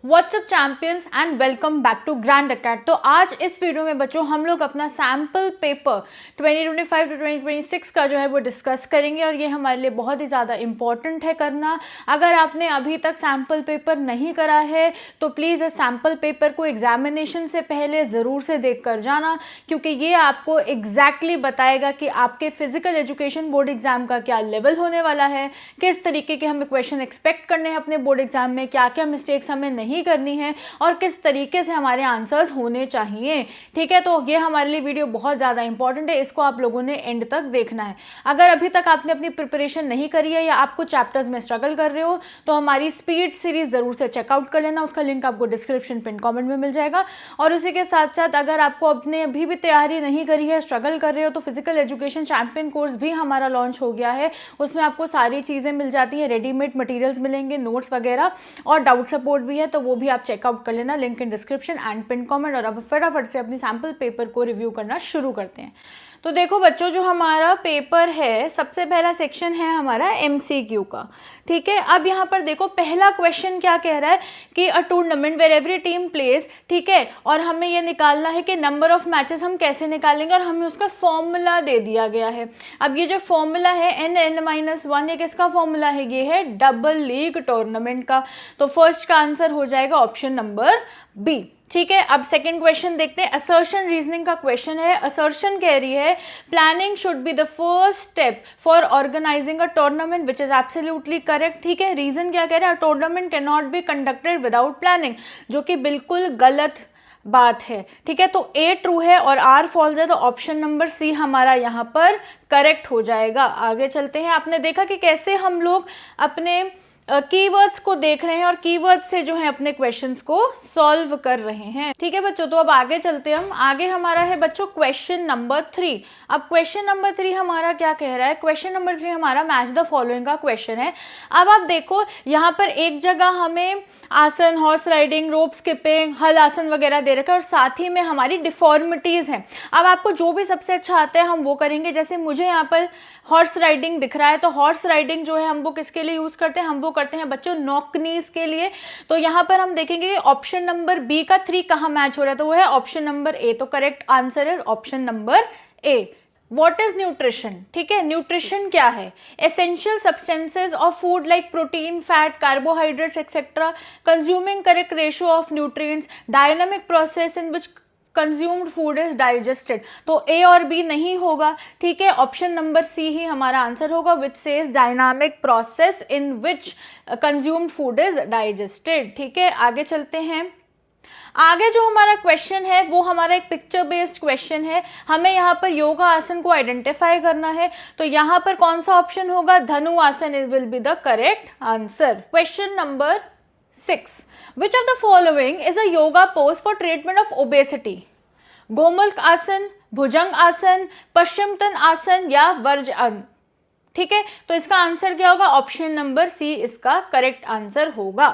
WhatsApp champions and welcome back to grand arcade. तो आज इस वीडियो में बच्चों हम लोग अपना सैम्पल पेपर 2025 टू 2026 का जो है वो डिस्कस करेंगे और ये हमारे लिए बहुत ही ज़्यादा इम्पॉर्टेंट है करना। अगर आपने अभी तक सैम्पल पेपर नहीं करा है तो प्लीज़ इस सैम्पल पेपर को एग्जामिनेशन से पहले ज़रूर से देख कर जाना, क्योंकि ये आपको एग्जैक्टली बताएगा कि आपके फिजिकल एजुकेशन बोर्ड एग्जाम का क्या लेवल होने वाला है, किस तरीके के हमें क्वेश्चन एक्सपेक्ट करने हैं अपने बोर्ड एग्जाम में, क्या क्या मिस्टेक्स हमें नहीं करनी है और किस तरीके से हमारे आंसर्स होने चाहिए। ठीक है, तो ये हमारे लिए वीडियो बहुत ज़्यादा इंपॉर्टेंट है, इसको आप लोगों ने एंड तक देखना है। अगर अभी तक आपने अपनी प्रिपरेशन नहीं करी है या आप कुछ चैप्टर्स में स्ट्रगल कर रहे हो तो हमारी स्पीड सीरीज ज़रूर से चेकआउट कर लेना, उसका लिंक आपको डिस्क्रिप्शन पिन कॉमेंट में मिल जाएगा। और उसी के साथ साथ अगर आपको अपने अभी भी तैयारी नहीं करी है, स्ट्रगल कर रहे हो, तो फिजिकल एजुकेशन चैंपियन कोर्स भी हमारा लॉन्च हो गया है। उसमें आपको सारी चीज़ें मिल जाती हैं, रेडीमेड मटेरियल्स मिलेंगे, नोट्स वगैरह और डाउट सपोर्ट भी है, तो वो भी आप चेकआउट कर लेना, link in description and pin comment. और अब फटाफट से अपनी सैम्पल पेपर को रिव्यू करना शुरू करते हैं। तो देखो बच्चों, जो हमारा पेपर है, सबसे पहला सेक्शन है हमारा एमसीक्यू का। ठीक है, अब यहाँ पर देखो पहला क्वेश्चन क्या कह रहा है कि a tournament where every team plays. ठीक है, और हमें ये निकालना है कि नंबर ऑफ मैचेस हम कैसे निकालेंगे और हमें उसका फॉर्मूला दे दिया गया है। अब ये जो फॉर्मूला है n(n-1) ये किसका फॉर्मूला है? ये है डबल लीग टूर्नामेंट का। तो फर्स्ट का आंसर हो जाएगा ऑप्शन नंबर बी। ठीक है, अब सेकंड क्वेश्चन देखते हैं। असर्शन रीजनिंग का क्वेश्चन है। असर्शन कह रही है planning should be the first step for organizing a tournament which is absolutely correct. ठीक है, रीजन क्या कह रहा है? Tournament can not be conducted without planning, जो कि बिल्कुल गलत बात है। ठीक है, तो ए ट्रू है और आर फॉल्स है, तो ऑप्शन नंबर सी हमारा यहाँ पर करेक्ट हो जाएगा। आगे चलते हैं। आपने देखा कि कैसे हम लोग अपने कीवर्ड्स को देख रहे हैं और कीवर्ड्स से जो है अपने क्वेश्चंस को सॉल्व कर रहे हैं। ठीक है बच्चों, तो अब आगे चलते हैं हम। आगे हमारा है बच्चों क्वेश्चन नंबर 3। अब क्वेश्चन नंबर 3 हमारा क्या कह रहा है? क्वेश्चन नंबर 3 हमारा मैच द फॉलोइंग का क्वेश्चन है। अब आप देखो यहाँ पर एक जगह हमें आसन, हॉर्स राइडिंग, रोप स्किपिंग, हल आसन वगैरह दे रखा है और साथ ही में हमारी डिफॉर्मिटीज हैं। अब आपको जो भी सबसे अच्छा आता है हम वो करेंगे। जैसे मुझे यहाँ पर हॉर्स राइडिंग दिख रहा है, तो हॉर्स राइडिंग जो है हम वो किसके लिए यूज करते हैं? हम वो करते हैं बच्चों नॉकनीज के लिए। तो यहाँ पर हम देखेंगे कि ऑप्शन नंबर बी का 3 कहाँ मैच हो रहा है, तो वो है ऑप्शन नंबर ए। तो correct answer is option number A. What is nutrition? ठीक है, न्यूट्रिशन क्या है? Essential substances of food like protein, fat, carbohydrates, etc. Consuming correct ratio of nutrients, dynamic process in which consumed food is digested. तो ए और B नहीं होगा। ठीक है, ऑप्शन नंबर सी ही हमारा आंसर होगा, which says dynamic process in which consumed food is digested. ठीक है, आगे चलते हैं। आगे जो हमारा क्वेश्चन है वो हमारा एक पिक्चर बेस्ड क्वेश्चन है। हमें यहाँ पर योगा आसन को आइडेंटिफाई करना है, तो यहाँ पर कौन सा ऑप्शन होगा? धनु आसन will be the correct answer. Question number 6, which of the following is a yoga pose for treatment of obesity? Gomukh आसन, भुजंग आसन, पश्चिमतन आसन या वर्ज्य। ठीक है, तो इसका आंसर क्या होगा? ऑप्शन नंबर सी इसका करेक्ट आंसर होगा।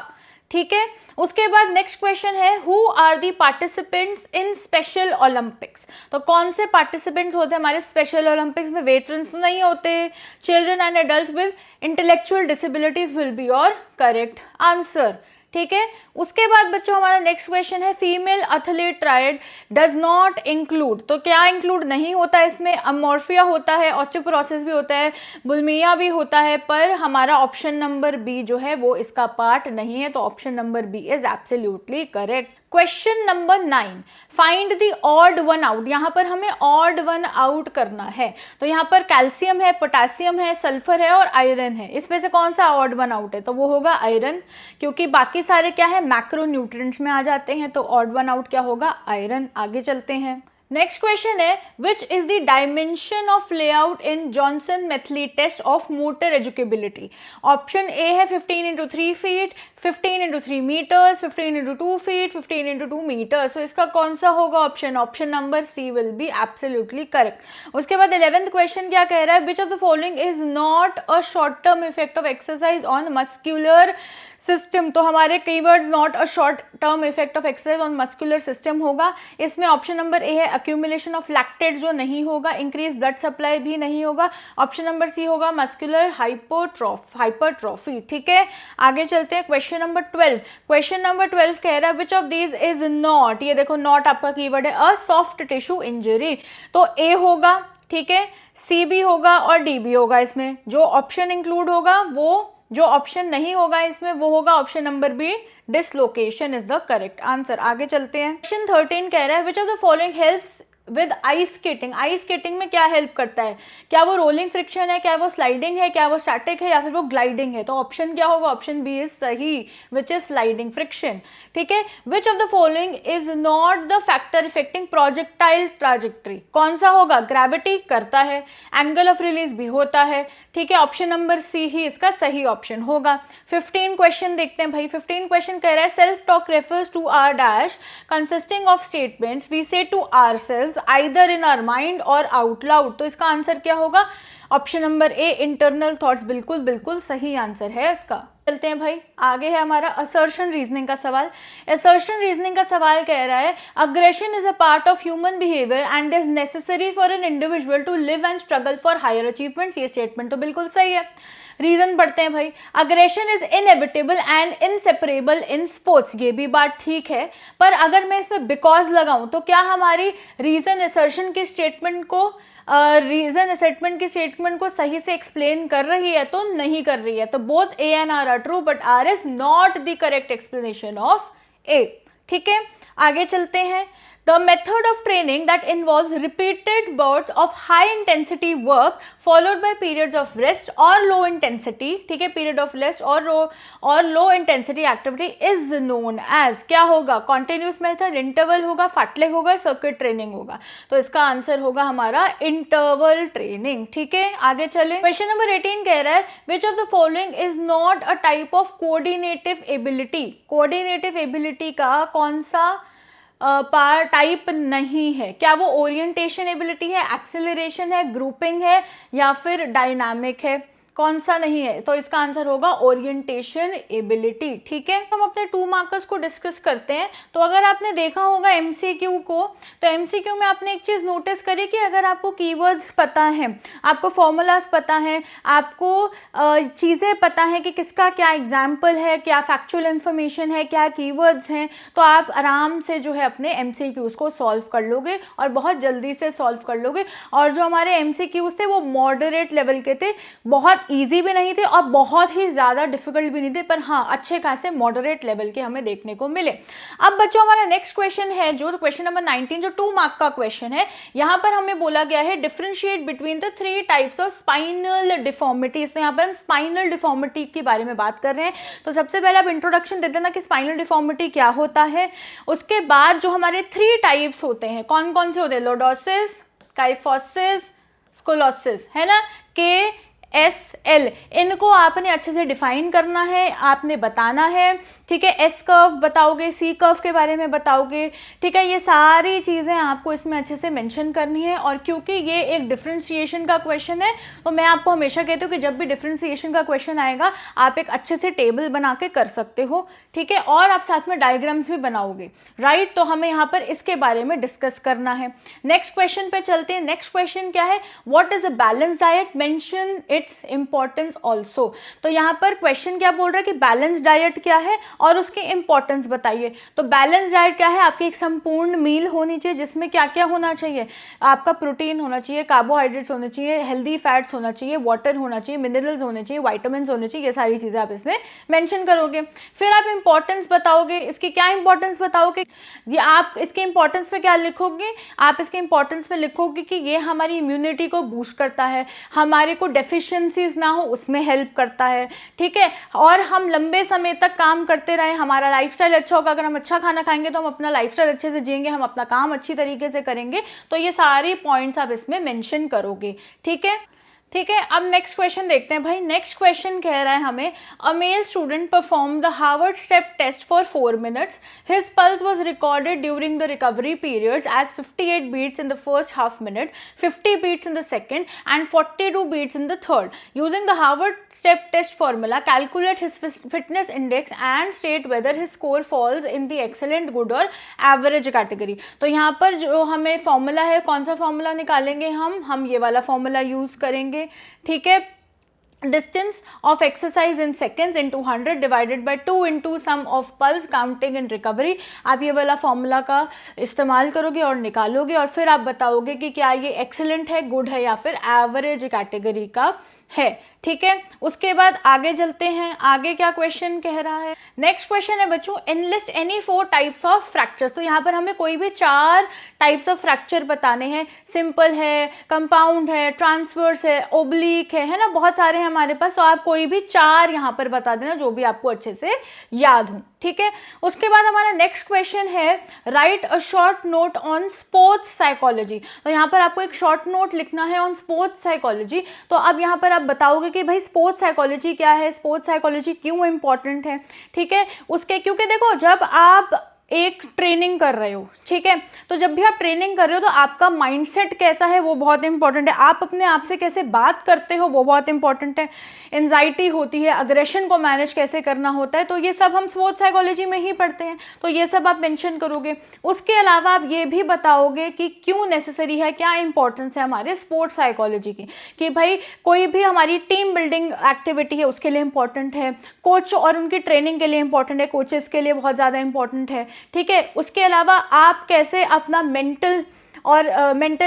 ठीक है, उसके बाद नेक्स्ट क्वेश्चन है who are the participants in Special Olympics. तो कौन से पार्टिसिपेंट्स होते हैं हमारे स्पेशल ओलंपिक्स में? वेटरन्स तो नहीं होते। Children and adults with intellectual disabilities will be your correct answer. ठीक है, उसके बाद बच्चों हमारा नेक्स्ट क्वेश्चन है female athlete triad does not include. तो क्या इंक्लूड नहीं होता है इसमें? अमोर्फिया होता है, ऑस्टियोपोरोसिस भी होता है, बुलिमिया भी होता है, पर हमारा ऑप्शन नंबर बी जो है वो इसका पार्ट नहीं है, तो option number B is absolutely correct. Question number 9, find the odd one out. यहाँ पर हमें ऑड वन आउट करना है, तो यहाँ पर कैल्शियम है, पोटेशियम है, सल्फर है और आयरन है। इसमें से कौन सा ऑड वन आउट है? तो वो होगा आयरन, क्योंकि बाकी सारे क्या है? मैक्रो न्यूट्रिएंट्स में आ जाते हैं, तो ऑड वन आउट क्या होगा? आयरन। आगे चलते हैं। नेक्स्ट क्वेश्चन है which is the dimension of layout in Johnson Metheny test of motor educability. Option A है 15x3 feet, 15x3 metres, 15x2 feet, 15x2 metres. तो इसका कौन सा होगा option? Option number C will be absolutely correct. उसके बाद 11th question क्या कह रहा है? Which of the following is not a short term effect of exercise on muscular system. तो हमारे keywords not a short term effect of exercise on muscular system होगा। इसमें ऑप्शन नंबर ए है अक्यूमुलेशन ऑफ लैक्टेट, जो नहीं होगा। Increase blood supply भी नहीं होगा। ऑप्शन नंबर सी होगा मस्कुलर हाइपरट्रॉफी। ठीक है, आगे चलते हैं। Question question number 12, question number 12 कह रहा है which of these is not, ये देखो नॉट आपका कीवर्ड है, अ सॉफ्ट टिश्यू इंजरी, तो ए होगा, ठीक है, सी भी होगा और डी भी होगा। इसमें जो ऑप्शन इंक्लूड होगा वो, जो ऑप्शन नहीं होगा इसमें वो होगा option number B, dislocation is the correct answer. आगे चलते हैं, क्वेश्चन 13 कह रहा है which of the following helps with ice skating, ice skating में क्या हेल्प करता है, क्या वो रोलिंग फ्रिक्शन है, क्या वो स्लाइडिंग है, क्या वो स्टैटिक है या फिर वो ग्लाइडिंग है, तो ऑप्शन क्या होगा, ऑप्शन बी इज सही, विच इज स्लाइडिंग फ्रिक्शन, ठीक है। Which of the following is not the factor affecting projectile trajectory, कौन सा होगा, ग्रेविटी करता है, एंगल ऑफ रिलीज भी होता है, ठीक है, ऑप्शन नंबर सी ही इसका सही ऑप्शन होगा। 15 क्वेश्चन देखते हैं भाई, 15 क्वेश्चन कह रहा है self talk refers to our dash consisting of statements we say to ourselves either in our mind or out loud, तो इसका आंसर क्या होगा, option number A, internal thoughts, बिल्कुल बिल्कुल सही आंसर है इसका। चलते हैं भाई, आगे है हमारा असर्शन रीजनिंग का सवाल। असर्शन रीजनिंग का सवाल कह रहा है aggression is a part of human behaviour and is necessary for an individual to live and struggle for higher achievements, ये स्टेटमेंट तो बिल्कुल सही है। रीजन पढ़ते हैं भाई, aggression is inevitable and inseparable in sports, ये भी बात ठीक है, पर अगर मैं इसमें बिकॉज लगाऊं तो क्या हमारी रीजन असर्शन की स्टेटमेंट को रीजन असेटमेंट की स्टेटमेंट को सही से एक्सप्लेन कर रही है, तो नहीं कर रही है, तो both A and R true but R is not the correct explanation of A, ठीक है। आगे चलते हैं, the method of training that involves repeated bouts of high intensity work followed by periods of rest or low intensity, ठीक है, period of rest और low intensity activity is known as, क्या होगा, continuous method, interval होगा, fartlek होगा, circuit training होगा, तो इसका आंसर होगा हमारा interval training, ठीक है। आगे चले, क्वेश्चन नंबर 18 कह रहा है which of the following is not a type of coordinative ability, coordinative ability का कौन सा टाइप नहीं है, क्या वो ओरिएंटेशन एबिलिटी है, एक्सेलरेशन है, ग्रुपिंग है या फिर डायनामिक है, कौन सा नहीं है, तो इसका आंसर होगा ओरिएंटेशन एबिलिटी, ठीक है। हम अपने 2 मार्कर्स को डिस्कस करते हैं, तो अगर आपने देखा होगा एमसीक्यू को, तो एमसीक्यू में आपने एक चीज नोटिस करी कि अगर आपको कीवर्ड्स पता है, आपको फॉर्मूलाज पता है, आपको चीज़ें पता है कि किसका क्या एग्जाम्पल है, क्या फैक्चुअल इन्फॉर्मेशन है, क्या कीवर्ड्स हैं, तो आप आराम से जो है अपने एमसीक्यूज को सॉल्व कर लोगे और बहुत जल्दी से सॉल्व कर लोगे। और जो हमारे एमसीक्यूज थे वो मॉडरेट लेवल के थे, बहुत इजी भी नहीं थे और बहुत ही ज़्यादा डिफिकल्ट भी नहीं थे, पर हाँ अच्छे खासे मॉडरेट लेवल के हमें देखने को मिले। अब बच्चों हमारा नेक्स्ट क्वेश्चन है जो क्वेश्चन नंबर 19, जो 2 मार्क का क्वेश्चन है। यहाँ पर हमें बोला गया है differentiate between the 3 types of spinal deformities, तो यहाँ पर हम स्पाइनल डिफॉर्मिटी के बारे में बात कर रहे हैं। तो सबसे पहले आप इंट्रोडक्शन दे देना कि स्पाइनल डिफॉर्मिटी क्या होता है, उसके बाद जो हमारे 3 टाइप्स होते हैं कौन कौन से होते हैं, लॉर्डोसिस, काइफोसिस, स्कोलोसिस, है ना, KSL, इनको आपने अच्छे से डिफाइन करना है, आपने बताना है, ठीक है। S कर्व बताओगे, C कर्व के बारे में बताओगे, ठीक है, ये सारी चीज़ें आपको इसमें अच्छे से मेंशन करनी है। और क्योंकि ये एक डिफरेंशिएशन का क्वेश्चन है, तो मैं आपको हमेशा कहती हूँ कि जब भी डिफरेंशिएशन का क्वेश्चन आएगा आप एक अच्छे से टेबल बना के कर सकते हो, ठीक है, और आप साथ में डायग्राम्स भी बनाओगे, राइट। तो हमें यहाँ पर इसके बारे में डिस्कस करना है। नेक्स्ट क्वेश्चन पे चलते हैं। नेक्स्ट क्वेश्चन क्या है, what is a balance diet, mention its importance also. तो यहाँ पर क्वेश्चन क्या बोल रहा है कि बैलेंस डाइट क्या है और उसकी इंपॉर्टेंस बताइए। तो बैलेंस डाइट क्या है, आपकी एक संपूर्ण मील होनी चाहिए जिसमें क्या क्या होना चाहिए, आपका प्रोटीन होना चाहिए, कार्बोहाइड्रेट्स होने चाहिए, हेल्दी फैट्स होना चाहिए, वाटर होना चाहिए, मिनरल्स होने चाहिए, वाइटामिन होने चाहिए, ये सारी चीज़ें आप इसमें मेंशन करोगे। फिर आप इंपॉर्टेंस बताओगे, इसकी क्या इंपॉर्टेंस बताओगे, ये आप इसके इंपॉर्टेंस पे क्या लिखोगे, आप इसके इंपॉर्टेंस में लिखोगे कि ये हमारी इम्यूनिटी को बूस्ट करता है, हमारे को डेफिशिएंसीज ना हो उसमें हेल्प करता है, ठीक है, और हम लंबे समय तक काम करते रहें, हमारा लाइफस्टाइल अच्छा होगा। अगर हम अच्छा खाना खाएंगे तो हम अपना लाइफस्टाइल अच्छे से जिएंगे, हम अपना काम अच्छी तरीके से करेंगे। तो ये सारे पॉइंट्स आप इसमें मेंशन करोगे, ठीक है, ठीक है। अब नेक्स्ट क्वेश्चन देखते हैं भाई। नेक्स्ट क्वेश्चन कह रहा है हमें, a male student perform the Harvard step test for 4 minutes, his pulse was recorded during the recovery periods as 58 beats in the first half minute, 50 beats in the second and 42 beats in the third. Using the Harvard step test formula calculate his fitness index and state whether his score falls in the excellent, good or average category. तो यहाँ पर जो हमें formula है, कौन सा formula निकालेंगे हम ये वाला फॉर्मूला यूज करेंगे, ठीक है। distance of exercise in seconds into 100 divided by 2 into sum of pulse counting and recovery। आप ये वाला फॉर्मूला का इस्तेमाल करोगे और निकालोगे और फिर आप बताओगे कि क्या ये एक्सीलेंट है, गुड है या फिर एवरेज कैटेगरी का है। ठीक है, उसके बाद आगे चलते हैं, आगे क्या क्वेश्चन कह रहा है। नेक्स्ट क्वेश्चन है बच्चों, enlist any 4 types of fractures. तो यहाँ पर हमें कोई भी 4 टाइप्स ऑफ फ्रैक्चर बताने हैं। सिंपल है, कंपाउंड है, ट्रांसवर्स है, ओब्लिक है ना, बहुत सारे हैं हमारे पास। तो आप कोई भी 4 यहाँ पर बता देना जो भी आपको अच्छे से याद हो। ठीक है, उसके बाद हमारा नेक्स्ट क्वेश्चन है, right a short note on sports psychology. तो यहाँ पर आपको एक शॉर्ट नोट लिखना है ऑन स्पोर्ट्स साइकोलॉजी। तो अब यहाँ पर आप बताओगे कि भाई स्पोर्ट्स साइकोलॉजी क्या है, स्पोर्ट्स साइकोलॉजी क्यों इंपॉर्टेंट है। ठीक है, उसके क्योंकि देखो जब आप एक ट्रेनिंग कर रहे हो, ठीक है, तो जब भी आप ट्रेनिंग कर रहे हो तो आपका माइंडसेट कैसा है वो बहुत इंपॉर्टेंट है। आप अपने आप से कैसे बात करते हो वो बहुत इंपॉर्टेंट है। एंजाइटी होती है, अग्रेशन को मैनेज कैसे करना होता है, तो ये सब हम स्पोर्ट्स साइकोलॉजी में ही पढ़ते हैं। तो ये सब आप मेंशन करोगे। उसके अलावा आप ये भी बताओगे कि क्यों नेसेसरी है, क्या इंपॉर्टेंस है हमारे स्पोर्ट्स साइकोलॉजी की, कि भाई कोई भी हमारी टीम बिल्डिंग एक्टिविटी है उसके लिए इंपॉर्टेंट है, कोच और उनकी ट्रेनिंग के लिए इंपॉर्टेंट है, कोचेस के लिए बहुत ज़्यादा इंपॉर्टेंट है। ठीक है, उसके अलावा आप कैसे अपना मेंटल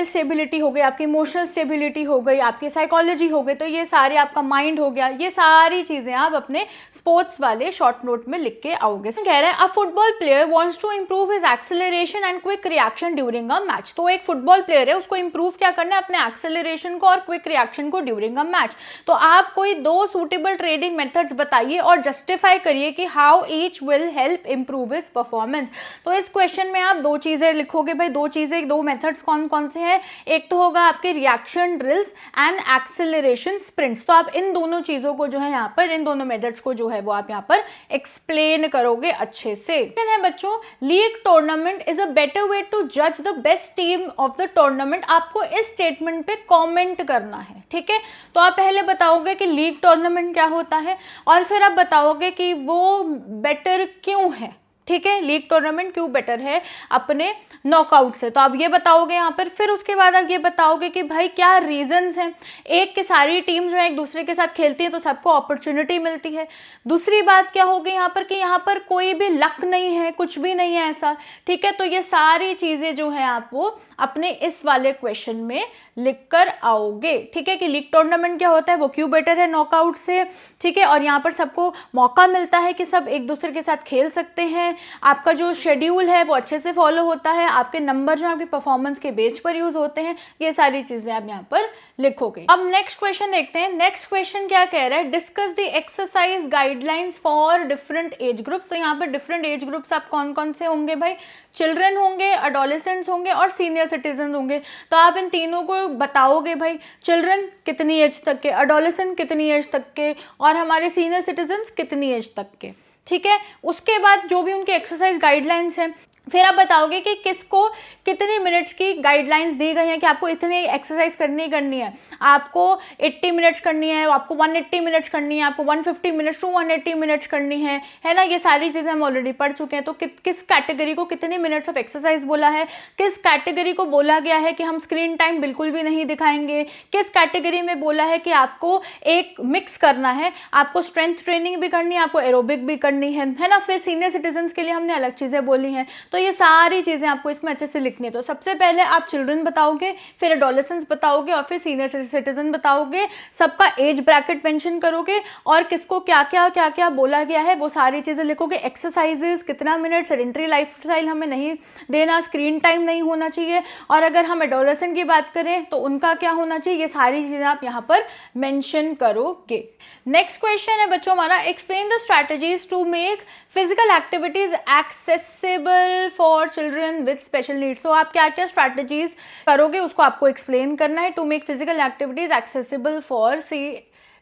स्टेबिलिटी हो गई, आपकी इमोशनल स्टेबिलिटी हो गई, आपकी साइकोलॉजी हो गई, तो ये सारे आपका माइंड हो गया, ये सारी चीज़ें आप अपने स्पोर्ट्स वाले शॉर्ट नोट में लिख के आओगे। कह रहे हैं a football player wants to improve his acceleration and quick reaction during a match. तो एक फुटबॉल प्लेयर है, उसको इंप्रूव क्या करना है, अपने एक्सेलरेशन को और क्विक रिएक्शन को ड्यूरिंग अ मैच। तो आप कोई 2 सूटेबल ट्रेनिंग मेथड्स बताइए और जस्टिफाई करिए कि how each will help improve his performance. तो इस क्वेश्चन में आप 2 चीज़ें लिखोगे भाई, 2 चीज़ें, 2 मेथड्स कौन कौन से हैं। एक तो होगा आपके reaction drills and acceleration sprints. तो आप इन दोनों चीजों को जो है यहाँ पर, इन दोनों मेथड्स को जो है वो आप यहाँ पर एक्सप्लेन करोगे अच्छे से। है बच्चों, league tournament is a better way to जज the best team of the tournament. आपको इस स्टेटमेंट पे कमेंट करना है। ठीक है, तो आप पहले बताओगे कि लीग टूर्नामेंट क्या होता है और फिर आप बताओगे कि वो बेटर क्यों है। ठीक है, लीग टूर्नामेंट क्यों बेटर है अपने नॉकआउट से, तो आप ये बताओगे यहाँ पर। फिर उसके बाद आप ये बताओगे कि भाई क्या रीजंस हैं। एक कि सारी टीम जो है एक दूसरे के साथ खेलती है तो सबको अपॉर्चुनिटी मिलती है। दूसरी बात क्या होगी यहाँ पर कि यहाँ पर कोई भी लक नहीं है, कुछ भी नहीं है ऐसा। ठीक है, तो ये सारी चीजें जो है आप वो अपने इस वाले क्वेश्चन में लिख कर आओगे। ठीक है, कि लीग टूर्नामेंट क्या होता है, वो क्यों बेटर है नॉकआउट से। ठीक है, और यहाँ पर सबको मौका मिलता है कि सब एक दूसरे के साथ खेल सकते हैं, आपका जो शेड्यूल है वो अच्छे से फॉलो होता है, आपके नंबर जो आपके परफॉर्मेंस के बेस पर यूज होते हैं, ये सारी चीजें आप यहाँ पर लिखोगे। अब नेक्स्ट क्वेश्चन देखते हैं। नेक्स्ट क्वेश्चन क्या कह रहा है, discuss the exercise guidelines for different age groups. तो यहाँ पर डिफरेंट एज ग्रुप्स आप कौन कौन से होंगे भाई, चिल्ड्रन होंगे, अडोलेसेंट्स होंगे और सीनियर सिटीजन होंगे। तो आप इन तीनों को बताओगे भाई, चिल्ड्रन कितनी एज तक के, अडोलेसेंट कितनी एज तक के और हमारे सीनियर सिटीजन कितनी एज तक के। ठीक है, उसके बाद जो भी उनके एक्सरसाइज गाइडलाइंस हैं, फिर आप बताओगे कि किसको कितने मिनट्स की गाइडलाइंस दी गई हैं कि आपको इतनी एक्सरसाइज करनी है, आपको 80 मिनट्स करनी है, आपको 180 मिनट्स करनी है, आपको 150 मिनट्स टू 180 मिनट्स करनी है ना। ये सारी चीज़ें हम ऑलरेडी पढ़ चुके हैं। तो किस कैटेगरी को कितने मिनट्स ऑफ एक्सरसाइज बोला है, किस कैटेगरी को बोला गया है कि हम स्क्रीन टाइम बिल्कुल भी नहीं दिखाएंगे, किस कैटेगरी में बोला है कि आपको एक मिक्स करना है, आपको स्ट्रेंथ ट्रेनिंग भी करनी है, आपको एरोबिक भी करनी है ना। फिर सीनियर सिटीजन के लिए हमने अलग चीज़ें बोली हैं। तो ये सारी चीजें आपको इसमें अच्छे से लिखनी है। तो सबसे पहले आप चिल्ड्रन बताओगे, फिर एडोलेसेंट्स बताओगे और फिर सीनियर सिटीजन बताओगे। सबका एज ब्रैकेट मेंशन करोगे और किसको क्या क्या बोला गया है वो सारी चीजें लिखोगे। एक्सरसाइजेस कितना मिनट, सेडेंटरी लाइफस्टाइल हमें नहीं देना, स्क्रीन टाइम नहीं होना चाहिए, और अगर हम एडोलेसेंट की बात करें तो उनका क्या होना चाहिए, ये सारी चीजें आप यहाँ पर मेंशन करोगे। नेक्स्ट क्वेश्चन है बच्चों हमारा, explain the strategies to make physical activities accessible for children with special needs. तो आप क्या क्या स्ट्रैटेजीज करोगे उसको आपको एक्सप्लेन करना है, to make physical activities accessible for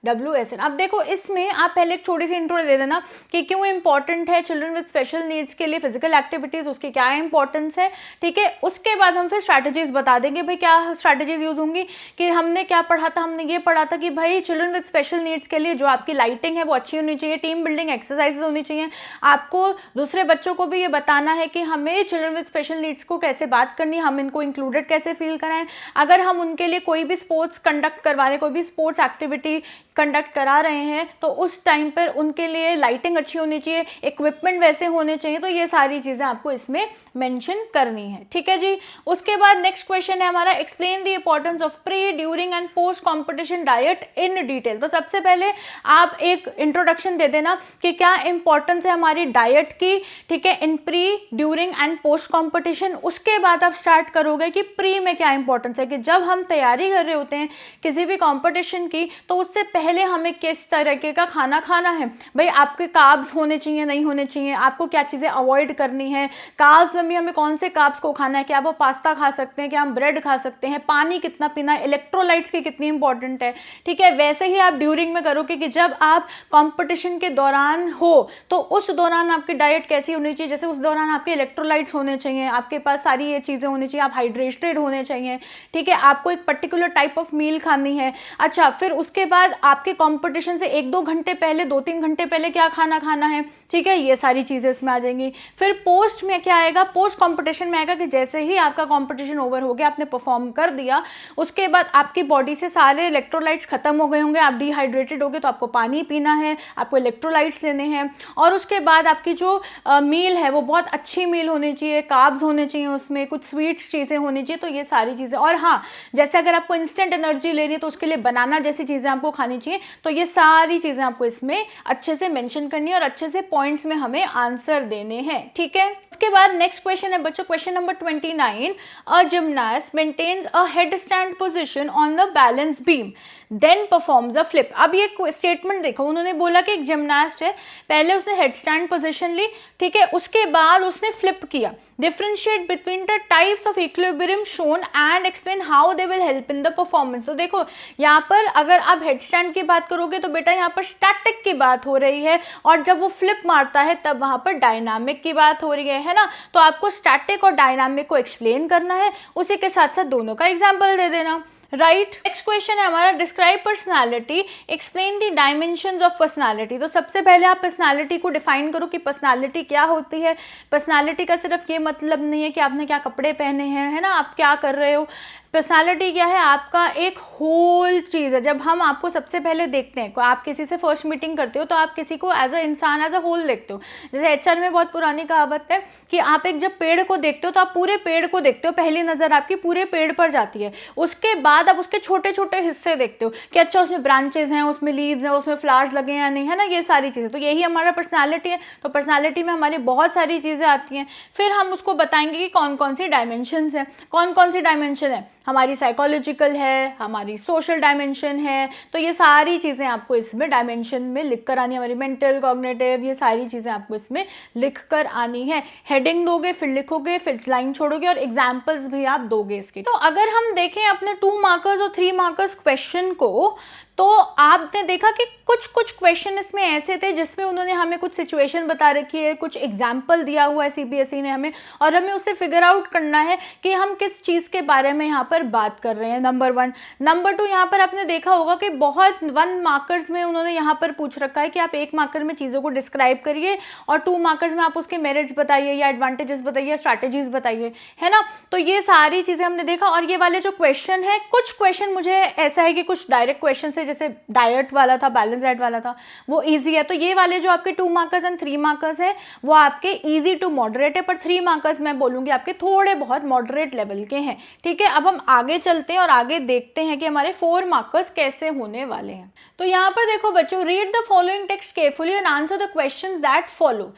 WSN। अब देखो इसमें आप पहले एक छोटी सी इंट्रो दे देना कि क्यों इंपॉर्टेंट है चिल्ड्रन विद स्पेशल नीड्स के लिए फिजिकल एक्टिविटीज, उसकी क्या इंपॉर्टेंस है। ठीक है, उसके बाद हम फिर स्ट्रैटेजीज बता देंगे भाई क्या स्ट्रैटेजीज यूज होंगी। कि हमने क्या पढ़ा था, हमने ये पढ़ा था कि भाई चिल्ड्रन विद स्पेशल नीड्स के लिए जो आपकी लाइटिंग है वो अच्छी होनी चाहिए, टीम बिल्डिंग एक्सरसाइजेज होनी चाहिए, आपको दूसरे बच्चों को भी ये बताना है कि हमें चिल्ड्रन विद स्पेशल नीड्स को कैसे बात करनी है, हम इनको इंक्लूडेड कैसे फील कराएं। अगर हम उनके लिए कोई भी स्पोर्ट्स कंडक्ट करवा रहे, कोई भी स्पोर्ट्स एक्टिविटी कंडक्ट करा रहे हैं तो उस टाइम पर उनके लिए लाइटिंग अच्छी होनी चाहिए, इक्विपमेंट वैसे होने चाहिए। तो ये सारी चीज़ें आपको इसमें मेंशन करनी है, ठीक है जी। उसके बाद नेक्स्ट क्वेश्चन है हमारा, explain the importance of pre, during and post competition diet in detail. तो सबसे पहले आप एक इंट्रोडक्शन दे देना कि क्या इंपॉर्टेंस है हमारी डाइट की, ठीक है, इन pre, during and post competition. उसके बाद आप स्टार्ट करोगे कि प्री में क्या इंपॉर्टेंस है, कि जब हम तैयारी कर रहे होते हैं किसी भी कॉम्पिटिशन की तो उससे पहले हमें किस तरीके का खाना खाना है। भाई आपके कार्ब्स होने चाहिए, नहीं होने चाहिए, आपको क्या चीज़ें अवॉइड करनी है, कार्ब्स में भी हमें कौन से कार्ब्स को खाना है, क्या वो पास्ता खा सकते हैं, क्या हम ब्रेड खा सकते हैं, पानी कितना पीना है, इलेक्ट्रोलाइट्स की कितनी इंपॉर्टेंट है, ठीक है। वैसे ही आप ड्यूरिंग में करोगे कि जब आप कंपटीशन के दौरान हो तो उस दौरान आपकी डाइट कैसी होनी चाहिए, जैसे उस दौरान आपके इलेक्ट्रोलाइट्स होने चाहिए, आपके पास सारी ये चीज़ें होनी चाहिए, आप हाइड्रेटेड होने चाहिए, ठीक है, आपको एक पर्टिकुलर टाइप ऑफ मील खानी है। अच्छा, फिर उसके बाद आपके कंपटीशन से 1-2 घंटे पहले, 2-3 घंटे पहले क्या खाना खाना है, ठीक है, ये सारी चीज़ें इसमें आ जाएंगी। फिर पोस्ट में क्या आएगा, पोस्ट कंपटीशन में आएगा कि जैसे ही आपका कंपटीशन ओवर हो गया, आपने परफॉर्म कर दिया, उसके बाद आपकी बॉडी से सारे इलेक्ट्रोलाइट्स खत्म हो गए होंगे, आप डिहाइड्रेटेड हो गए, तो आपको पानी पीना है, आपको इलेक्ट्रोलाइट्स लेने हैं। और उसके बाद आपकी जो मील है वो बहुत अच्छी मील होनी चाहिए, कार्ब्स होने चाहिए, उसमें कुछ स्वीट्स चीज़ें होनी चाहिए। तो ये सारी चीज़ें, और हाँ, जैसे अगर आपको इंस्टेंट एनर्जी लेनी है तो उसके लिए बनाना जैसी चीज़ें आपको खानी चाहिए। तो ये सारी चीज़ें आपको इसमें अच्छे से मेंशन करनी है और अच्छे से पॉइंट्स में हमें आंसर देने हैं, ठीक है। उसके बाद नेक्स्ट क्वेश्चन है बच्चों, question number 29, a gymnast maintains a head stand position on the balance beam then performs a flip. अब ये स्टेटमेंट देखो, उन्होंने बोला कि एक जिम्नास्ट है, पहले उसने हेड स्टैंड पोजीशन ली, ठीक है, उसके बाद उसने फ्लिप किया। Differentiate between the types of equilibrium shown and explain how they will help in the performance. तो देखो यहाँ पर अगर आप हेड स्टैंड की बात करोगे तो बेटा यहाँ पर स्टैटिक की बात हो रही है, और जब वो फ्लिप मारता है तब वहाँ पर डायनामिक की बात हो रही है ना। तो आपको स्टैटिक और डायनामिक को एक्सप्लेन करना है, उसी के साथ साथ दोनों का एग्जाम्पल दे देना, राइट। नेक्स्ट क्वेश्चन है हमारा, describe personality, explain the dimensions of personality. तो सबसे पहले आप पर्सनालिटी को डिफाइन करो कि पर्सनालिटी क्या होती है। पर्सनालिटी का सिर्फ ये मतलब नहीं है कि आपने क्या कपड़े पहने हैं, है ना, आप क्या कर रहे हो। पर्सनालिटी क्या है, आपका एक होल चीज़ है। जब हम आपको सबसे पहले देखते हैं, आप किसी से फर्स्ट मीटिंग करते हो तो आप किसी को एज अ इंसान, एज अ होल देखते हो। जैसे एचआर में बहुत पुरानी कहावत है कि आप एक जब पेड़ को देखते हो तो आप पूरे पेड़ को देखते हो, पहली नज़र आपकी पूरे पेड़ पर जाती है, उसके बाद आप उसके छोटे छोटे हिस्से देखते हो कि अच्छा उसमें ब्रांचेज हैं, उसमें लीव्स हैं, उसमें फ्लावर्स लगे हैं या नहीं, है ना, ये सारी चीज़ें। तो यही हमारा पर्सनालिटी है। तो पर्सनालिटी में हमारी बहुत सारी चीज़ें आती हैं। फिर हम उसको बताएंगे कि कौन कौन सी डायमेंशंस हैं। कौन कौन सी डायमेंशन है, हमारी साइकोलॉजिकल है, हमारी सोशल डायमेंशन है। तो ये सारी चीज़ें आपको इसमें डायमेंशन में लिख कर आनी है, हमारी मेंटल, कॉग्निटिव, ये सारी चीज़ें आपको इसमें लिख कर आनी है। हेडिंग दोगे, फिर लिखोगे, फिर लाइन छोड़ोगे और एग्जाम्पल्स भी आप दोगे इसके। तो अगर हम देखें अपने 2 मार्कर्स और 3 मार्कर्स क्वेश्चन को, तो आपने देखा कि कुछ कुछ क्वेश्चन इसमें ऐसे थे जिसमें उन्होंने हमें कुछ सिचुएशन बता रखी है, कुछ एग्जाम्पल दिया हुआ है सीबीएसई ने हमें, और हमें उससे फिगर आउट करना है कि हम किस चीज़ के बारे में यहाँ पर बात कर रहे हैं, नंबर 1। नंबर 2, यहाँ पर आपने देखा होगा कि बहुत 1 मार्कर्स में उन्होंने यहाँ पर पूछ रखा है कि आप 1 मार्कर में चीज़ों को डिस्क्राइब करिए और 2 मार्कर्स में आप उसके मेरिट्स बताइए या एडवांटेजेस बताइए, स्ट्रैटेजीज बताइए, है ना। तो ये सारी चीज़ें हमने देखा। और ये वाले जो क्वेश्चन है, कुछ क्वेश्चन मुझे ऐसा है कि कुछ डायरेक्ट क्वेश्चन है, जैसे डाइट वाला था, बैलेंस डाइट वाला था, वो इजी है। तो ये वाले जो आपके 2 मार्कर्स एंड 3 मार्कर्स है वो आपके इजी टू मॉडरेट है, पर 3 मार्कर्स मैं बोलूंगी आपके थोड़े बहुत मॉडरेट लेवल के हैं, ठीक है। अब हम आगे चलते हैं और आगे देखते हैं कि हमारे 4 मार्कर्स कैसे होने वाले हैं। तो यहाँ पर देखो बच्चों, read the following text carefully and answer the questions that follow.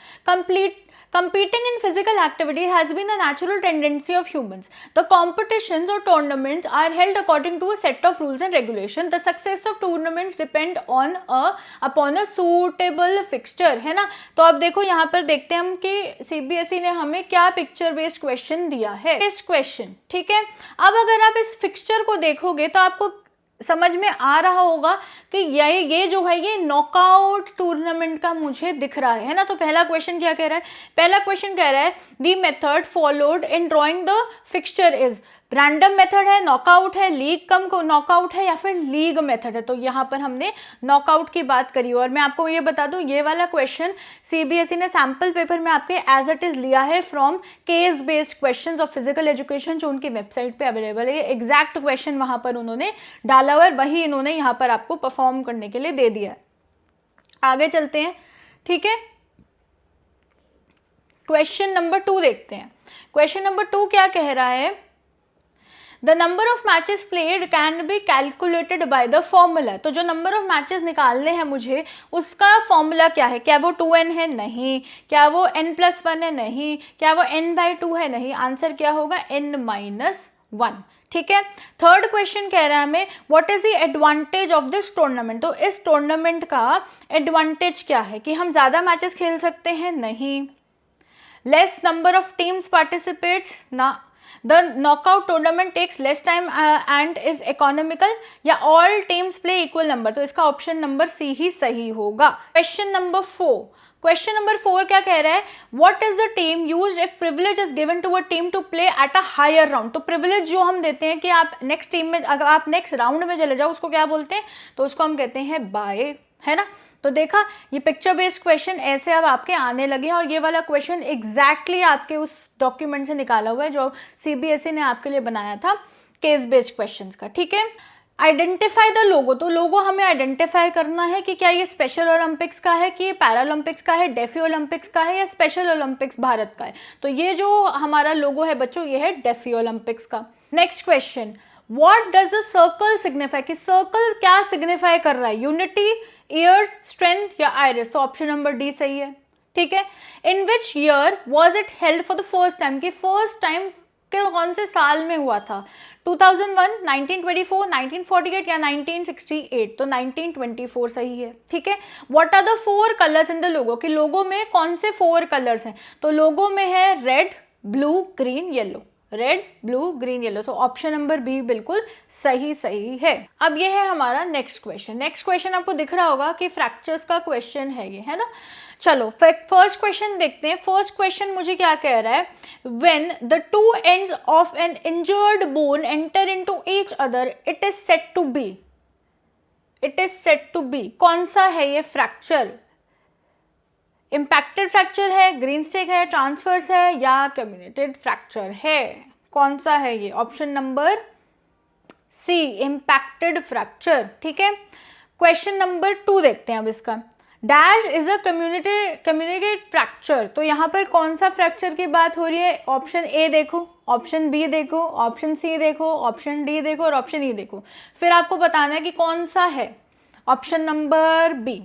Competing in physical activity has been a natural tendency of humans. The competitions or tournaments are held according to a set of rules and regulations. The success of tournaments depend upon a suitable fixture, है ना। तो अब देखो यहाँ पर देखते हैं हम कि सीबीएसई ने हमें क्या पिक्चर बेस्ड क्वेश्चन दिया है, बेस्ड क्वेश्चन, ठीक है। अब अगर आप इस फिक्सचर को देखोगे तो आपको समझ में आ रहा होगा कि ये जो है ये नॉकआउट टूर्नामेंट का मुझे दिख रहा है ना। तो पहला क्वेश्चन क्या कह रहा है, पहला क्वेश्चन कह रहा है the method followed in drawing the fixture is. Random method है, नॉकआउट है, लीग कम को नॉकआउट है, या फिर लीग मेथड है। तो यहाँ पर हमने नॉकआउट की बात करी। और मैं आपको ये बता दूं, ये वाला क्वेश्चन सीबीएसई ने सैम्पल पेपर में आपके एज इट इज लिया है from case based questions of physical education, जो उनकी वेबसाइट पे अवेलेबल है। एग्जैक्ट क्वेश्चन वहां पर उन्होंने डाला हुआ है, वही इन्होंने यहाँ पर आपको परफॉर्म करने के लिए दे दिया है। आगे चलते हैं, ठीक है। क्वेश्चन नंबर 2 देखते हैं। क्वेश्चन नंबर 2 क्या कह रहा है, the number of matches played can be calculated by the formula. तो जो नंबर ऑफ मैचेस निकालने हैं मुझे, उसका फॉर्मूला क्या है? क्या वो 2n है? नहीं। क्या वो n+1 है? नहीं। क्या वो n/2 है? नहीं। आंसर क्या होगा? n-1। ठीक है। थर्ड क्वेश्चन कह रहा है हमें, what is the advantage of this tournament. तो इस टूर्नामेंट का एडवांटेज क्या है? कि हम ज्यादा मैचेस खेल सकते हैं? नहीं। Less number of teams participates? ना। The knockout tournament takes less time and is economical, या all teams play equal number. तो इसका ऑप्शन नंबर सी ही सही होगा। Question number 4। क्वेश्चन नंबर 4 क्या कह रहा है, what is the team used if privilege is given to a team to play at a higher round. तो प्रिविलेज जो हम देते हैं कि आप नेक्स्ट टीम में, अगर आप नेक्स्ट राउंड में चले जाओ, उसको क्या बोलते हैं? तो उसको हम कहते हैं बाय, है ना। तो देखा, ये पिक्चर बेस्ड क्वेश्चन ऐसे अब आपके आने लगे हैं, और ये वाला क्वेश्चन एग्जैक्टली आपके उस डॉक्यूमेंट से निकाला हुआ है जो सीबीएसई ने आपके लिए बनाया था केस बेस्ड क्वेश्चंस का। ठीक है। Identify the logo. तो लोगो हमें आइडेंटिफाई करना है कि क्या ये स्पेशल ओलंपिक्स का है, कि पैरालंपिक्स का है, डेफी ओलंपिक्स का है, या स्पेशल ओलंपिक्स भारत का है। तो ये जो हमारा लोगो है बच्चों, ये है डेफी ओलंपिक्स का। Next question, what does a circle signify. कि सर्कल क्या सिग्निफाई कर रहा है? यूनिटी, ईयर्स, स्ट्रेंथ, या आइरिस। तो ऑप्शन नंबर डी सही है। ठीक है। In which year was it held for the first time. कि फर्स्ट टाइम कौन से साल में हुआ था? 2001, 1924, 1948 या 1968। तो 1924 सही है। ठीक है। What are the 4 colours in the logo. कि लोगो में कौन से 4 कलर्स हैं? तो लोगो में है red, blue, green, yellow. Red, blue, green, yellow. तो ऑप्शन नंबर बी बिल्कुल सही है। अब ये है हमारा नेक्स्ट क्वेश्चन। नेक्स्ट क्वेश्चन आपको दिख रहा होगा कि फ्रैक्चर्स का क्वेश्चन है ये, है ना। चलो फर्स्ट क्वेश्चन देखते हैं। फर्स्ट क्वेश्चन मुझे क्या कह रहा है, when the 2 ends of an injured bone enter into each other it is said to be. It is said to be. कौन सा है ये फ्रैक्चर? इम्पैक्टेड फ्रैक्चर है, ग्रीन स्टिक है, ट्रांसफर्स है, या कम्युनिटेड फ्रैक्चर है? कौन सा है ये? Option number C, impacted fracture. ठीक है। क्वेश्चन नंबर 2 देखते हैं अब इसका। Dash is a comminuted fracture. तो यहाँ पर कौन सा फ्रैक्चर की बात हो रही है? ऑप्शन ए देखो, ऑप्शन बी देखो, ऑप्शन सी देखो, ऑप्शन डी देखो, और ऑप्शन ई देखो। फिर आपको बताना है कि कौन सा है। Option number B.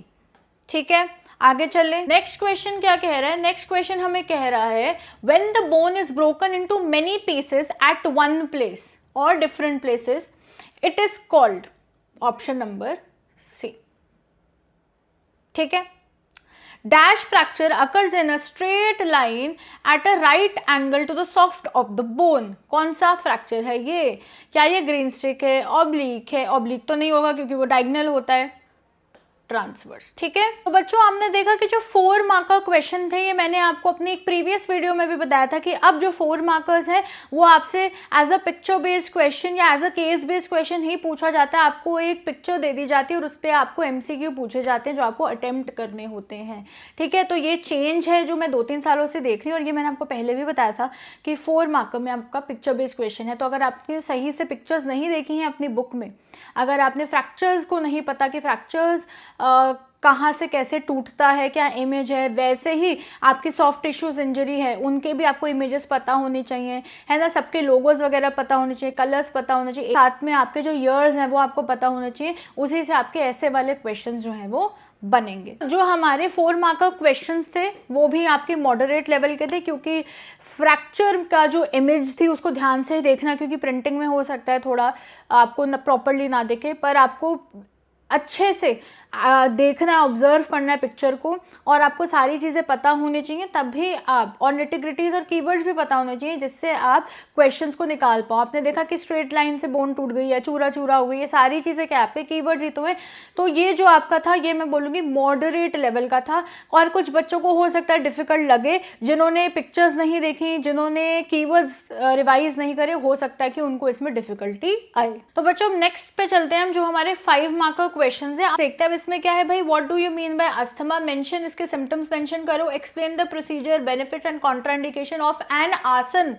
ठीक है। आगे चले। नेक्स्ट क्वेश्चन क्या कह रहा है? नेक्स्ट क्वेश्चन हमें कह रहा है, when the bone is broken into many pieces at one place or different places it is called. Option number C. ठीक है। Dash fracture occurs in a straight line at a right angle to the shaft of the bone. कौन सा fracture है ये? क्या ये green stick है, oblique है? ऑब्लिक तो नहीं होगा क्योंकि वो डायगोनल होता है। ट्रांसवर्स। ठीक है। तो बच्चों आपने देखा कि जो 4 मार्क का क्वेश्चन थे, ये मैंने आपको अपनी एक प्रीवियस वीडियो में भी बताया था कि अब जो 4 मार्कर्स हैं वो आपसे as a picture based question या as a case based question ही पूछा जाता है। आपको एक पिक्चर दे दी जाती है और उस पर आपको MCQ पूछे जाते हैं जो आपको अटेम्प्ट करने होते हैं। ठीक है। तो ये चेंज है जो मैं 2-3 सालों से देख रही हूँ, और ये मैंने आपको पहले भी बताया था कि 4 मार्कर में आपका पिक्चर बेस्ड क्वेश्चन है। तो अगर आपने सही से पिक्चर्स नहीं देखी हैं अपनी बुक में, अगर आपने फ्रैक्चर्स को नहीं पता कि फ्रैक्चर्स कहाँ से कैसे टूटता है, क्या इमेज है, वैसे ही आपकी सॉफ्ट टिश्यूज इंजरी है उनके भी आपको इमेजेस पता होनी चाहिए, है ना। सबके लोगोज वगैरह पता होने चाहिए, कलर्स पता होने चाहिए, साथ में आपके जो ईयर्स हैं वो आपको पता होने चाहिए। उसी से आपके ऐसे वाले क्वेश्चंस जो हैं वो बनेंगे। जो हमारे 4 मार्क का क्वेश्चंस थे वो भी आपके मॉडरेट लेवल के थे, क्योंकि फ्रैक्चर का जो इमेज थी उसको ध्यान से देखना, क्योंकि प्रिंटिंग में हो सकता है थोड़ा आपको प्रॉपरली ना दिखे, पर आपको अच्छे से देखना है, ऑब्जर्व करना है पिक्चर को, और आपको सारी चीज़ें पता होनी चाहिए तभी आप, और नेटिग्रिटीज और कीवर्ड्स भी पता होने चाहिए जिससे आप क्वेश्चंस को निकाल पाओ। आपने देखा कि स्ट्रेट लाइन से बोन टूट गई है, चूरा चूरा हो गई, ये सारी चीज़ें क्या आपके कीवर्ड्स ही तो है। तो ये जो आपका था ये मैं बोलूँगी मॉडरेट लेवल का था। और कुछ बच्चों को हो सकता है डिफ़िकल्ट लगे, जिन्होंने पिक्चर्स नहीं देखी, जिन्होंने कीवर्ड्स रिवाइज नहीं करे, हो सकता है कि उनको इसमें डिफिकल्टी आए। तो बच्चों नेक्स्ट पे चलते हैं हम, जो हमारे 5 मार्क का क्वेश्चन है। देखते हैं अब इसमें क्या है भाई। What do you mean by asthma, mention इसके सिम्टम्स मेंशन करो, explain the procedure, benefits and contraindication of an asana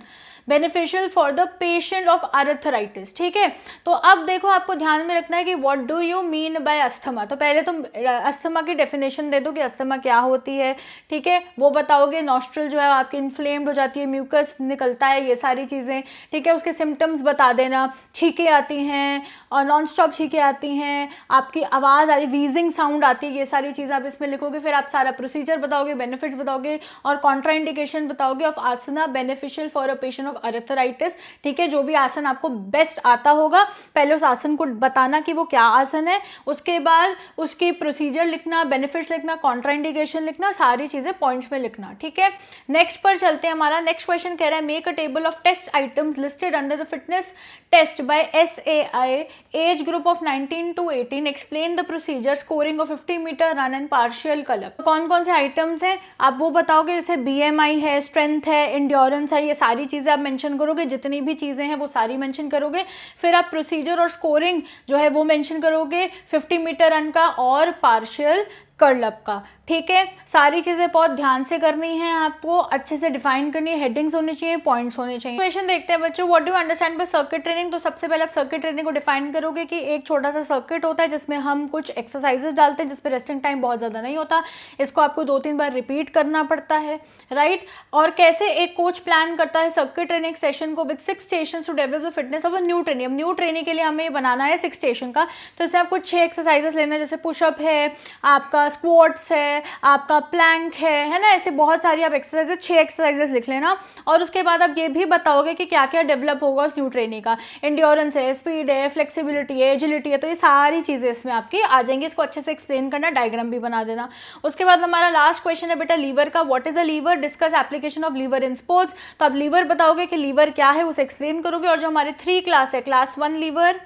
beneficial for the patient of arthritis. ठीक है, तो अब देखो आपको ध्यान में रखना है कि what do you mean by asthma. तो पहले तुम अस्थमा की डेफिनेशन दे दो कि अस्थमा क्या होती है, ठीक है, वो बताओगे। नॉस्ट्रल जो है आपकी इन्फ्लेम्ड हो जाती है, म्यूकस निकलता है, ये सारी चीज़ें, ठीक है। उसके सिम्टम्स बता देना, छींकें आती हैं और नॉन स्टॉप छींकें आती हैं, आपकी आवाज़ आती, वीजिंग साउंड आती है, ये सारी चीज़ें आप इसमें लिखोगे। फिर आप सारा प्रोसीजर बताओगे, बेनिफिट्स बताओगे और कॉन्ट्राइंडिकेशन बताओगे of asana beneficial for a patient of arthritis. ठीक है, जो भी आसन आपको बेस्ट आता होगा पहले उस आसन को बताना कि वो क्या आसन है, उसके बाद उसकी प्रोसीजर लिखना, बेनिफिट्स लिखना, कॉन्ट्राइंडिकेशन लिखना, सारी चीज़ें पॉइंट्स में लिखना। ठीक है, नेक्स्ट पर चलते हैं। हमारा नेक्स्ट क्वेश्चन कह रहा है make a table of test items listed under the fitness test by SAI age group of 19 to 18, explain the procedure, scoring of 50 meter run and partial curl. कौन कौन से आइटम्स हैं आप वो बताओगे, जैसे BMI है, स्ट्रेंथ है, इंड्योरेंस है, ये सारी चीज़ें आप मेंशन करोगे, जितनी भी चीज़ें हैं वो सारी मेंशन करोगे। फिर आप प्रोसीजर और स्कोरिंग जो है वो मेंशन करोगे, 50 मीटर रन का और पार्शियल कर्ल का। ठीक है, सारी चीज़ें बहुत ध्यान से करनी है, आपको अच्छे से डिफाइन करनी है, हेडिंग्स होनी चाहिए, पॉइंट्स होने चाहिए। क्वेश्चन देखते हैं बच्चों, what do understand by circuit training. तो सबसे पहले आप सर्किट ट्रेनिंग को डिफाइन करोगे कि एक छोटा सा सर्किट होता है जिसमें हम कुछ एक्सरसाइजेस डालते हैं, जिसपे रेस्टिंग टाइम बहुत ज़्यादा नहीं होता, इसको आपको 2-3 बार रिपीट करना पड़ता है, राइट। और कैसे एक कोच प्लान करता है सर्किट ट्रेनिंग सेशन को with 6 station to develop the fitness of a new training. अब न्यू ट्रेनिंग के लिए हमें बनाना है 6 स्टेशन का, तो इसमें आपको 6 एक्सरसाइजेस लेना है, जैसे पुशअप है, आपका स्क्वाट्स है, आपका प्लैंक है ना, ऐसे बहुत सारी आप एक्सरसाइजेस 6 एक्सरसाइजेस लिख लेना। और उसके बाद आप ये भी बताओगे कि क्या क्या डेवलप होगा उस न्यू ट्रेनिंग का, इंड्योरेंस है, स्पीड है, फ्लेक्सिबिलिटी है, एजिलिटी है, तो ये सारी चीज़ें इसमें आपकी आ जाएंगी। इसको अच्छे से एक्सप्लेन करना, डायग्राम भी बना देना। उसके बाद हमारा लास्ट क्वेश्चन है बेटा लीवर का, what is a lever, discuss application of lever in sports. तो आप लीवर बताओगे कि लीवर क्या है, उसे एक्सप्लेन करोगे। और जो हमारे 3 क्लास है, class 1 lever,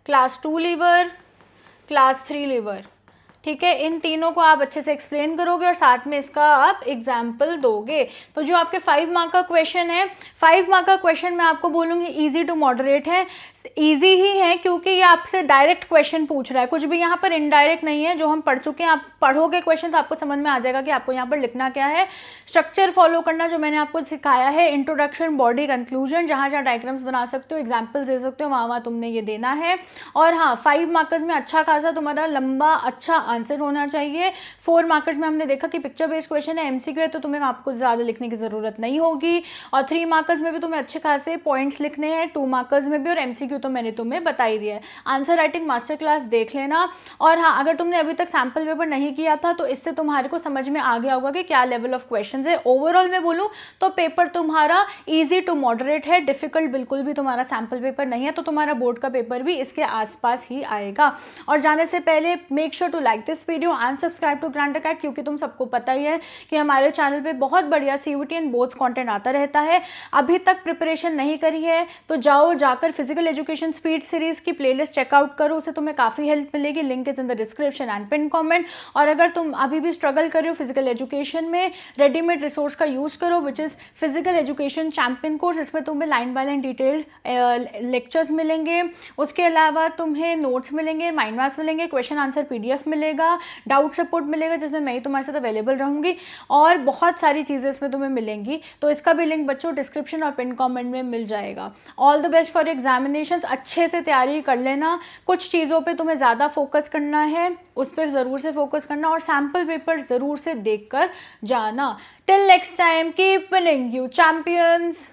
class 2 lever, class 3 lever, ठीक है, इन तीनों को आप अच्छे से एक्सप्लेन करोगे और साथ में इसका आप एग्जाम्पल दोगे। तो जो आपके 5 मार्क का क्वेश्चन है, 5 मार्क का क्वेश्चन मैं आपको बोलूँगी इजी टू मॉडरेट है। इजी ही है क्योंकि ये आपसे डायरेक्ट क्वेश्चन पूछ रहा है, कुछ भी यहाँ पर इनडायरेक्ट नहीं है। जो हम पढ़ चुके हैं, आप पढ़ोगे क्वेश्चन तो आपको समझ में आ जाएगा कि आपको यहाँ पर लिखना क्या है। स्ट्रक्चर फॉलो करना जो मैंने आपको सिखाया है, इंट्रोडक्शन, बॉडी, कंक्लूजन, जहाँ जहाँ डायग्राम्स बना सकते हो, एग्जाम्पल्स दे सकते हो, वहाँ वहाँ तुमने ये देना है। और हाँ, 5 मार्कर्स में अच्छा खासा तुम्हारा लंबा अच्छा आंसर होना चाहिए। 4 मार्कर्स में हमने देखा कि पिक्चर बेस्ड क्वेश्चन है, MCQ है, तो तुम्हें आपको ज़्यादा लिखने की ज़रूरत नहीं होगी। और 3 मार्कर्स में भी तुम्हें अच्छे खासे पॉइंट्स लिखने हैं, 2 मार्कर्स में भी, और MCQ तो मैंने तुम्हें बता ही दिया है। आंसर राइटिंग मास्टर क्लास देख लेना। और हाँ, अगर तुमने अभी तक सैम्पल पेपर नहीं किया था तो इससे तुम्हारे को समझ में आ गया होगा कि क्या लेवल ऑफ क्वेश्चन है। ओवरऑल मैं बोलूँ तो पेपर तुम्हारा ईजी टू मॉडरेट है, डिफिकल्ट बिल्कुल भी तुम्हारा सैम्पल पेपर नहीं है। तो तुम्हारा बोर्ड का पेपर भी इसके आसपास ही आएगा। और जाने से पहले make sure to like this video and subscribe to Grand Academy, क्योंकि तुम सबको पता ही है कि हमारे चैनल पे बहुत बढ़िया CUET एंड बोर्ड्स कंटेंट आता रहता है। अभी तक प्रिपरेशन नहीं करी है तो जाकर फिजिकल एजुकेशन स्पीड सीरीज की प्लेलिस्ट चेकआउट करो, उससे तुम्हें काफ़ी हेल्प मिलेगी। Link is in the description and pin comment. और अगर तुम अभी भी स्ट्रगल कर रहे हो फिजिकल एजुकेशन में, रेडीमेड रिसोर्स का यूज़ करो, which is physical education champion course. इसमें तुम्हें line by line detailed lectures मिलेंगे, उसके अलावा तुम्हें नोट्स मिलेंगे, माइंड मैप्स मिलेंगे, क्वेश्चन आंसर PDF मिलेगा, डाउट सपोर्ट मिलेगा जिसमें मैं ही तुम्हारे साथ अवेलेबल रहूँगी, और बहुत सारी चीज़ें इसमें तुम्हें मिलेंगी। तो इसका भी लिंक बच्चों डिस्क्रिप्शन और पिन कमेंट में मिल जाएगा। All the best for examinations, अच्छे से तैयारी कर लेना। कुछ चीज़ों पे तुम्हें ज़्यादा फोकस करना है, उस पर ज़रूर से फोकस करना, और सैम्पल पेपर ज़रूर से देख कर जाना। Till next time, keep winning you champions.